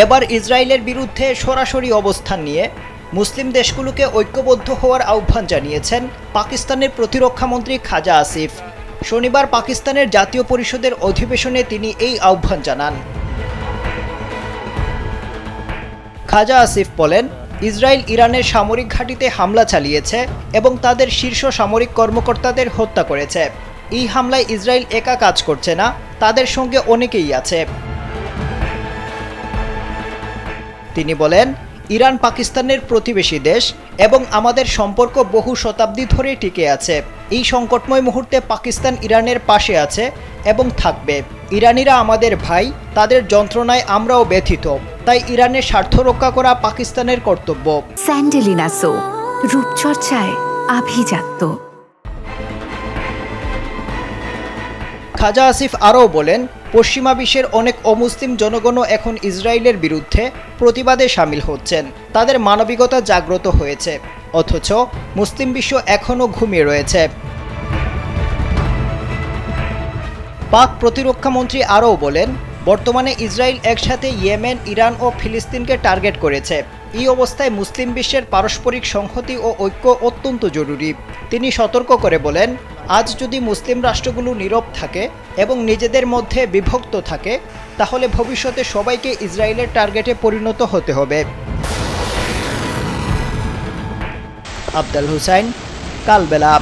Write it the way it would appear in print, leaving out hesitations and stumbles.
এবার ইসরায়েলের বিরুদ্ধে সরাসরি অবস্থান নিয়ে মুসলিম দেশগুলোকে ঐক্যবদ্ধ হওয়ার আহ্বান জানিয়েছেন পাকিস্তানের প্রতিরক্ষামন্ত্রী খাজা আসিফ। শনিবার পাকিস্তানের জাতীয় পরিষদের অধিবেশনে তিনি এই আহ্বান জানান। খাজা আসিফ বলেন, ইসরায়েল ইরানের সামরিক ঘাঁটিতে হামলা চালিয়েছে এবং তাদের শীর্ষ সামরিক কর্মকর্তাদের হত্যা করেছে। এই হামলায় ইসরায়েল একা কাজ করছে না, তাদের সঙ্গে অনেকেই আছে। তিনি বলেন, ইরান পাকিস্তানের প্রতিবেশী দেশ এবং আমাদের সম্পর্ক বহু শতাব্দী ধরে টিকে আছে। এই সংকটময় মুহূর্তে পাকিস্তান ইরানের পাশে আছে এবং থাকবে। ইরানিরা আমাদের ভাই, তাদের যন্ত্রণায় আমরাও ব্যথিত, তাই ইরানের স্বার্থ রক্ষা করা পাকিস্তানের কর্তব্য। স্যান্ডেলিনা সো, রূপচর্চায় আভিজাত্য। খাজা আসিফ আরও বলেন, পশ্চিমা বিশ্বের অনেক অমুসলিম জনগণও এখন ইসরায়েলের বিরুদ্ধে প্রতিবাদে সামিল হচ্ছেন। তাদের মানবিকতা জাগ্রত হয়েছে, অথচ মুসলিম বিশ্ব এখনও ঘুমিয়ে রয়েছে। পাক প্রতিরক্ষামন্ত্রী আরও বলেন, বর্তমানে ইসরায়েল একসাথে ইয়েমেন, ইরান ও ফিলিস্তিনকে টার্গেট করেছে। এই অবস্থায় মুসলিম বিশ্বের পারস্পরিক সংহতি ও ঐক্য অত্যন্ত জরুরি। তিনি সতর্ক করে বলেন, আজ যদি মুসলিম রাষ্ট্রগুলো নীরব থাকে এবং নিজেদের মধ্যে বিভক্ত থাকে, তাহলে ভবিষ্যতে সবাইকে ইসরায়েলের টার্গেটে পরিণত হতে হবে। আফজাল হুসাইন, কালবেলা।